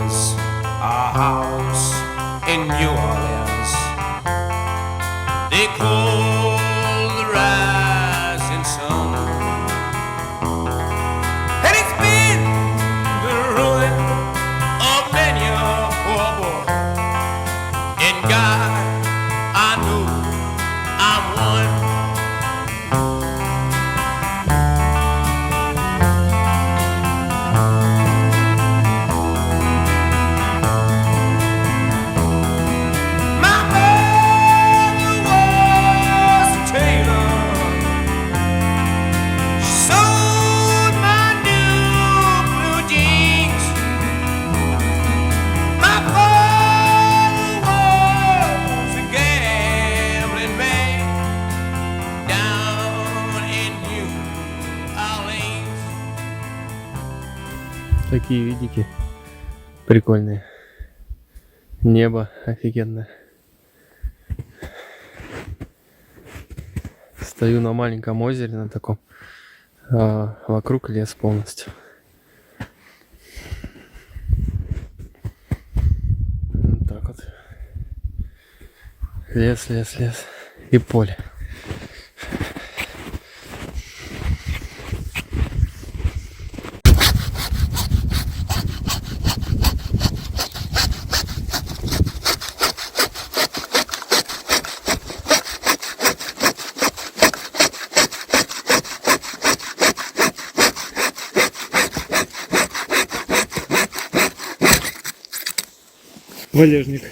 is a house in New Orleans. They call the rising sun, and it's been the ruin of many a poor boy. And God, I know I'm one. Такие видики прикольные. Небо офигенное. Стою на маленьком озере, на таком. Вокруг лес полностью. Вот так вот. Лес, лес, лес. И поле. Валежник.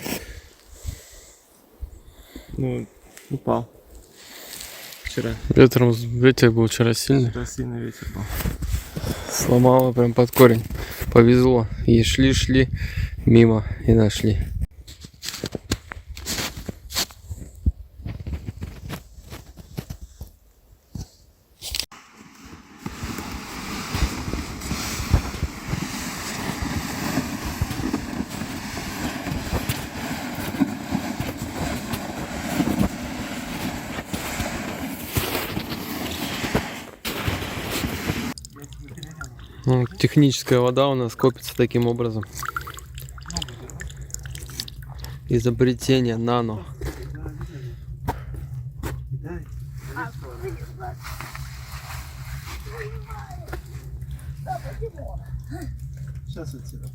Ну, упал. Вчера. Ветер был вчера сильный. Вчера сильный ветер был. Сломало прям под корень. Повезло. И шли мимо и нашли. Ну, техническая вода у нас копится таким образом. Изобретение нано. Сейчас отсюда.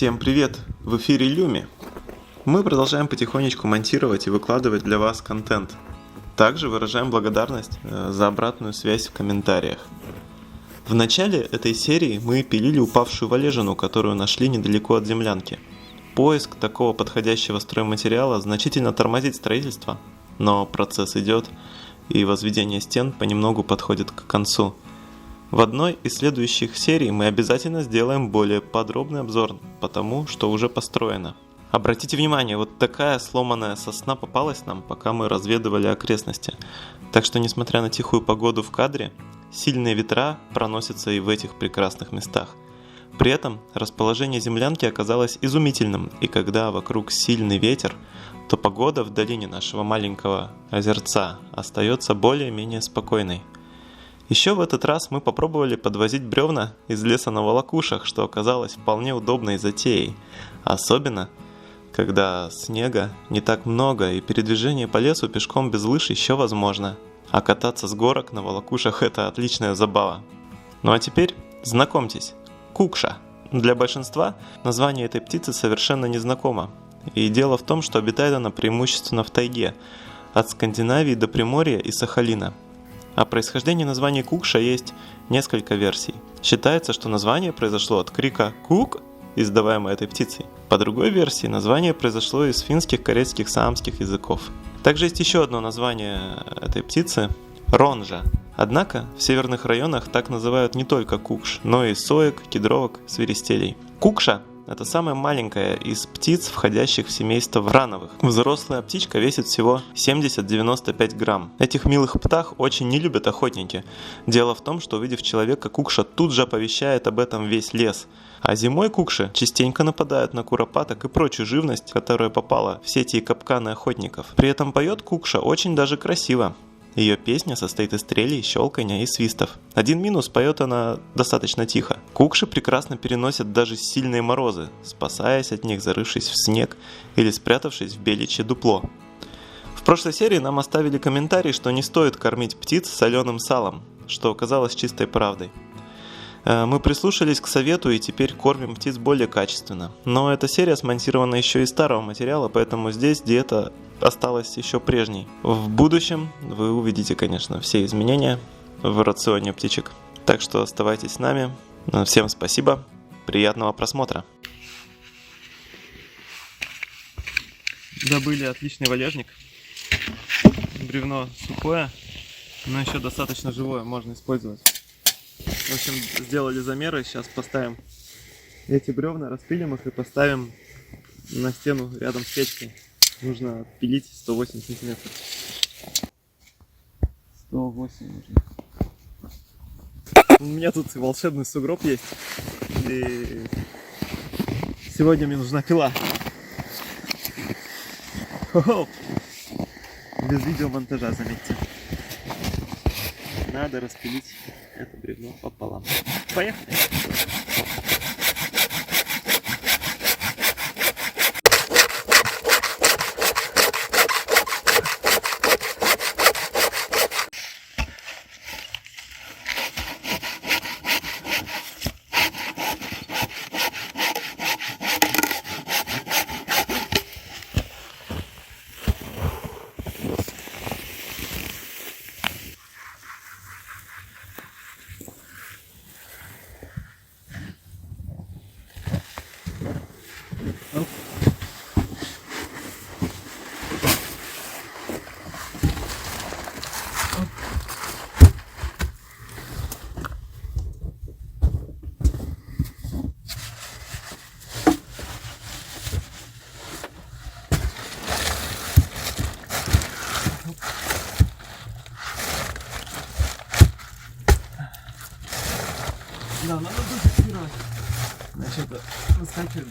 Всем привет! В эфире Люми. Мы продолжаем потихонечку монтировать и выкладывать для вас контент. Также выражаем благодарность за обратную связь в комментариях. В начале этой серии мы пилили упавшую валежину, которую нашли недалеко от землянки. Поиск такого подходящего стройматериала значительно тормозит строительство, но процесс идет, и возведение стен понемногу подходит к концу. В одной из следующих серий мы обязательно сделаем более подробный обзор по тому, что уже построено. Обратите внимание, вот такая сломанная сосна попалась нам, пока мы разведывали окрестности. Так что, несмотря на тихую погоду в кадре, сильные ветра проносятся и в этих прекрасных местах. При этом расположение землянки оказалось изумительным, и когда вокруг сильный ветер, то погода в долине нашего маленького озерца остается более-менее спокойной. Еще в этот раз мы попробовали подвозить бревна из леса на волокушах, что оказалось вполне удобной затеей. Особенно, когда снега не так много и передвижение по лесу пешком без лыж еще возможно. А кататься с горок на волокушах – это отличная забава. Ну а теперь знакомьтесь, кукша. Для большинства название этой птицы совершенно незнакомо. И дело в том, что обитает она преимущественно в тайге, от Скандинавии до Приморья и Сахалина. О происхождении названия кукша есть несколько версий. Считается, что название произошло от крика «кук», издаваемой этой птицей. По другой версии, название произошло из финских, карельских, саамских языков. Также есть еще одно название этой птицы – ронжа. Однако в северных районах так называют не только кукш, но и соек, кедровок, свиристелей. Кукша – это самая маленькая из птиц, входящих в семейство врановых. Взрослая птичка весит всего 70-95 грамм. Этих милых птах очень не любят охотники. Дело в том, что, увидев человека, кукша тут же оповещает об этом весь лес. А зимой кукши частенько нападают на куропаток и прочую живность, которая попала в сети и капканы охотников. При этом поет кукша очень даже красиво. Ее песня состоит из трелей, щелканья и свистов. Один минус – поет она достаточно тихо. Кукши прекрасно переносят даже сильные морозы, спасаясь от них, зарывшись в снег или спрятавшись в беличье дупло. В прошлой серии нам оставили комментарий, что не стоит кормить птиц соленым салом, что оказалось чистой правдой. Мы прислушались к совету и теперь кормим птиц более качественно. Но эта серия смонтирована еще из старого материала, поэтому здесь диета осталась еще прежней. В будущем вы увидите, конечно, все изменения в рационе птичек. Так что оставайтесь с нами. Всем спасибо. Приятного просмотра. Добыли отличный валежник. Бревно сухое, но еще достаточно живое, можно использовать. В общем, сделали замеры, сейчас поставим эти бревна, распилим их и поставим на стену рядом с печкой. Нужно отпилить 108 сантиметров. 108 нужно. У меня тут волшебный сугроб есть. И сегодня мне нужна пила. Хо-хо! Без видеомонтажа, заметьте. Надо распилить это бревно пополам. Поехали! Да, надо зафиксировать. Значит, выскакивает.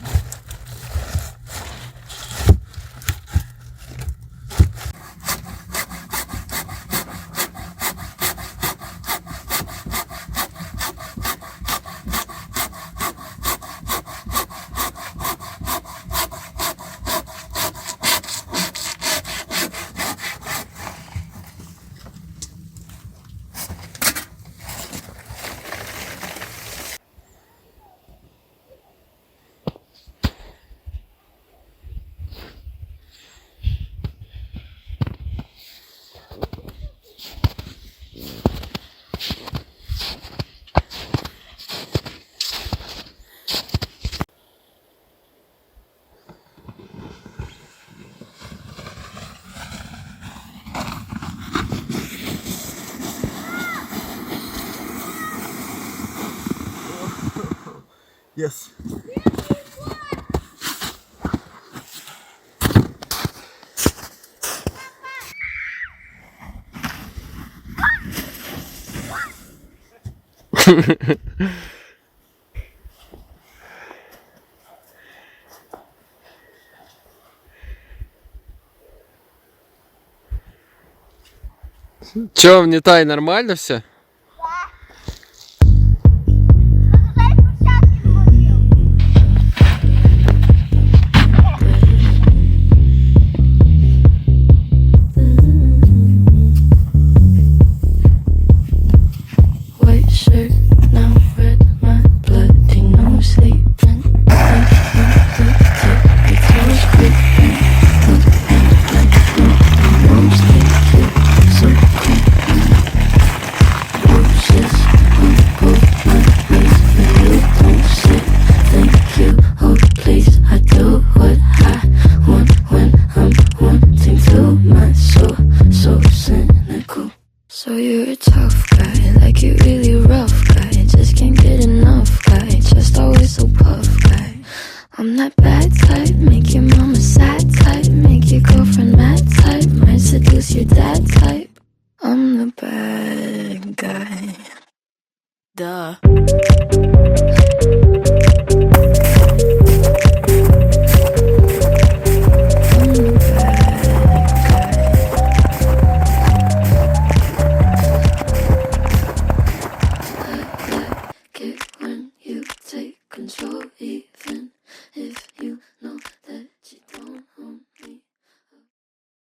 Yes. Чё, внетай, нормально все? White shirt, now red, my bloody nose sleeping. It's always creeping. Mostly so creepy. Roses on both my knees, but you don't say thank you. Oh please, I do what I want when I'm wanting to. My soul, so cynical. So you're a tough guy, like you really rough guy. Just can't get enough guy, just always so puff guy. I'm that bad type, make your mama sad type, make your girlfriend mad type, might seduce your dad type.